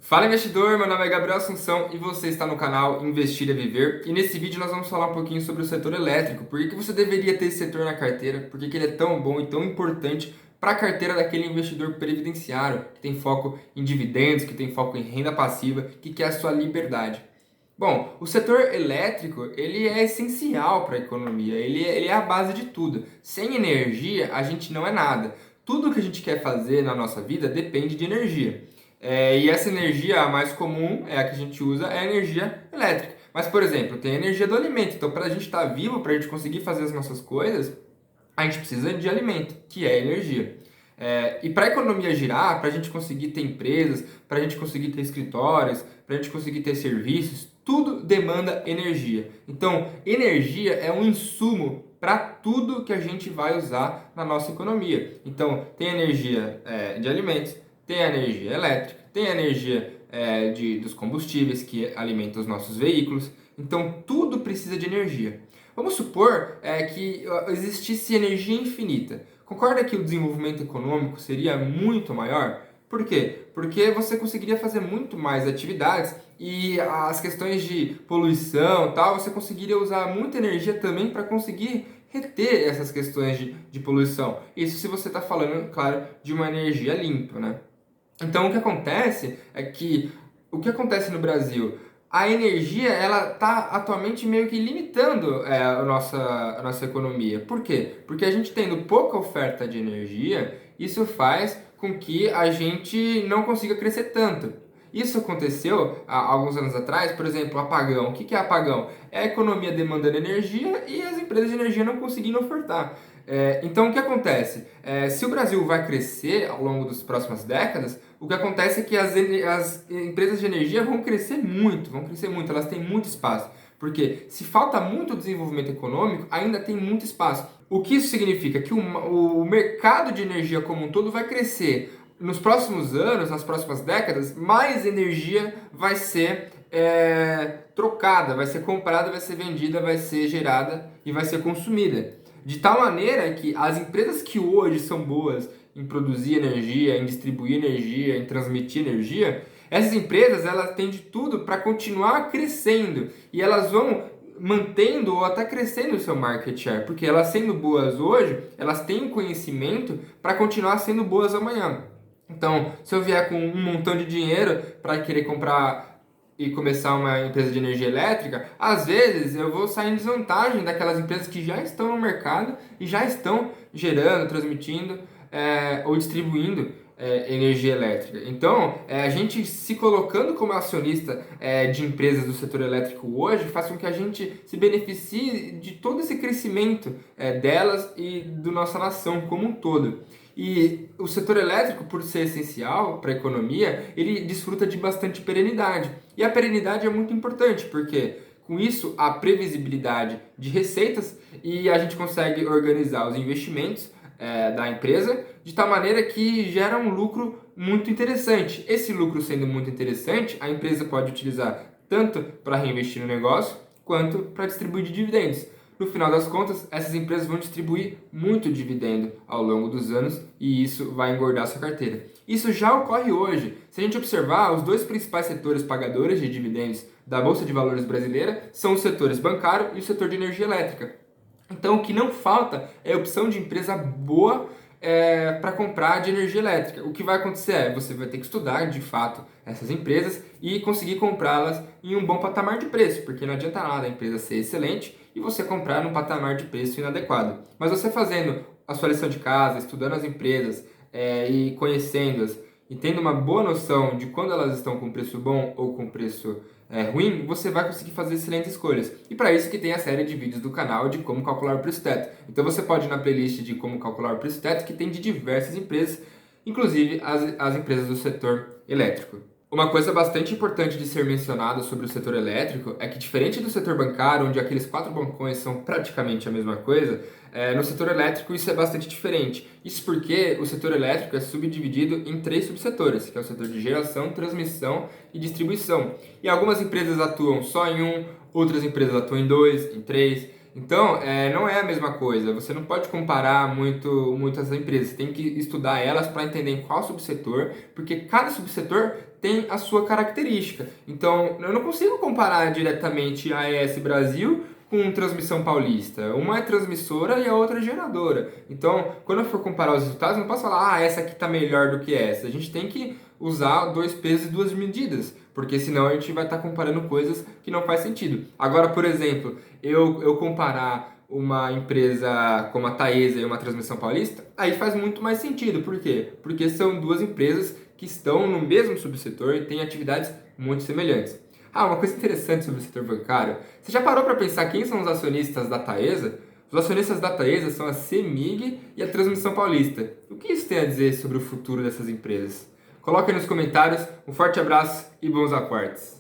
Fala investidor, meu nome é Gabriel Assunção e você está no canal Investir é Viver. E nesse vídeo nós vamos falar um pouquinho sobre o setor elétrico. Por que você deveria ter esse setor na carteira? Por que ele é tão bom e tão importante para a carteira daquele investidor previdenciário que tem foco em dividendos, que tem foco em renda passiva, que quer a sua liberdade. Bom, o setor elétrico ele é essencial para a economia, ele é a base de tudo. Sem energia a gente não é nada. Tudo que a gente quer fazer na nossa vida depende de energia. E essa energia a mais comum, é a que a gente usa, é a energia elétrica. Mas, por exemplo, tem a energia do alimento. Então, para a gente estar vivo, para a gente conseguir fazer as nossas coisas, a gente precisa de alimento, que é energia. E para a economia girar, para a gente conseguir ter empresas, para a gente conseguir ter escritórios, para a gente conseguir ter serviços, tudo demanda energia. Então, energia é um insumo para tudo que a gente vai usar na nossa economia. Então, tem energia de alimentos, tem a energia elétrica, tem a energia dos combustíveis que alimentam os nossos veículos. Então, tudo precisa de energia. Vamos supor que existisse energia infinita. Concorda que o desenvolvimento econômico seria muito maior? Por quê? Porque você conseguiria fazer muito mais atividades e as questões de poluição tal, você conseguiria usar muita energia também para conseguir reter essas questões de poluição. Isso se você está falando, claro, de uma energia limpa, né? Então, o que acontece é que o que acontece no Brasil, a energia ela está atualmente meio que limitando a nossa economia. Por quê? Porque a gente tendo pouca oferta de energia, isso faz com que a gente não consiga crescer tanto. Isso aconteceu há alguns anos atrás, por exemplo, apagão. O que é apagão? É a economia demandando energia e as empresas de energia não conseguindo ofertar. Então, o que acontece? Se o Brasil vai crescer ao longo das próximas décadas, o que acontece é que as empresas de energia vão crescer muito, elas têm muito espaço. Porque se falta muito desenvolvimento econômico, ainda tem muito espaço. O que isso significa? Que o mercado de energia como um todo vai crescer. Nos próximos anos, nas próximas décadas, mais energia vai ser trocada, vai ser comprada, vai ser vendida, vai ser gerada e vai ser consumida. De tal maneira que as empresas que hoje são boas em produzir energia, em distribuir energia, em transmitir energia, essas empresas elas têm de tudo para continuar crescendo e elas vão mantendo ou até crescendo o seu market share, porque elas sendo boas hoje, elas têm o conhecimento para continuar sendo boas amanhã. Então, se eu vier com um montão de dinheiro para querer comprar e começar uma empresa de energia elétrica, às vezes eu vou sair em desvantagem daquelas empresas que já estão no mercado e já estão gerando, transmitindo ou distribuindo energia elétrica. Então, a gente se colocando como acionista de empresas do setor elétrico hoje faz com que a gente se beneficie de todo esse crescimento delas e da nossa nação como um todo. E o setor elétrico, por ser essencial para a economia, ele desfruta de bastante perenidade. E a perenidade é muito importante, porque com isso há previsibilidade de receitas e a gente consegue organizar os investimentos da empresa de tal maneira que gera um lucro muito interessante. Esse lucro sendo muito interessante, a empresa pode utilizar tanto para reinvestir no negócio quanto para distribuir de dividendos. No final das contas, essas empresas vão distribuir muito dividendo ao longo dos anos e isso vai engordar sua carteira. Isso já ocorre hoje. Se a gente observar, os dois principais setores pagadores de dividendos da Bolsa de Valores brasileira são os setores bancário e o setor de energia elétrica. Então, o que não falta é a opção de empresa boa para comprar de energia elétrica. O que vai acontecer você vai ter que estudar de fato essas empresas e conseguir comprá-las em um bom patamar de preço, porque não adianta nada a empresa ser excelente e você comprar num patamar de preço inadequado. Mas você fazendo a sua lição de casa, estudando as empresas e conhecendo-as e tendo uma boa noção de quando elas estão com preço bom ou com preço ruim, você vai conseguir fazer excelentes escolhas. E para isso que tem a série de vídeos do canal de como calcular o preço teto. Então você pode ir na playlist de como calcular o preço teto, que tem de diversas empresas, inclusive as empresas do setor elétrico. Uma coisa bastante importante de ser mencionada sobre o setor elétrico é que, diferente do setor bancário, onde aqueles 4 bancões são praticamente a mesma coisa, no setor elétrico isso é bastante diferente. Isso porque o setor elétrico é subdividido em 3 subsetores, que é o setor de geração, transmissão e distribuição. E algumas empresas atuam só em um, outras empresas atuam em 2, em 3. Então, não é a mesma coisa. Você não pode comparar muito as empresas. Você tem que estudar elas para entender em qual subsetor, porque cada subsetor tem a sua característica. Então, eu não consigo comparar diretamente a AES Brasil com Transmissão Paulista. Uma é transmissora e a outra é geradora. Então, quando eu for comparar os resultados, eu não posso falar, essa aqui está melhor do que essa. A gente tem que usar dois pesos e duas medidas, porque senão a gente vai estar comparando coisas que não faz sentido. Agora, por exemplo, eu comparar uma empresa como a Taesa e uma Transmissão Paulista, aí faz muito mais sentido. Por quê? Porque são duas empresas que estão no mesmo subsetor e têm atividades muito semelhantes. Uma coisa interessante sobre o setor bancário. Você já parou para pensar quem são os acionistas da Taesa? Os acionistas da Taesa são a CEMIG e a Transmissão Paulista. O que isso tem a dizer sobre o futuro dessas empresas? Coloque aí nos comentários. Um forte abraço e bons aportes!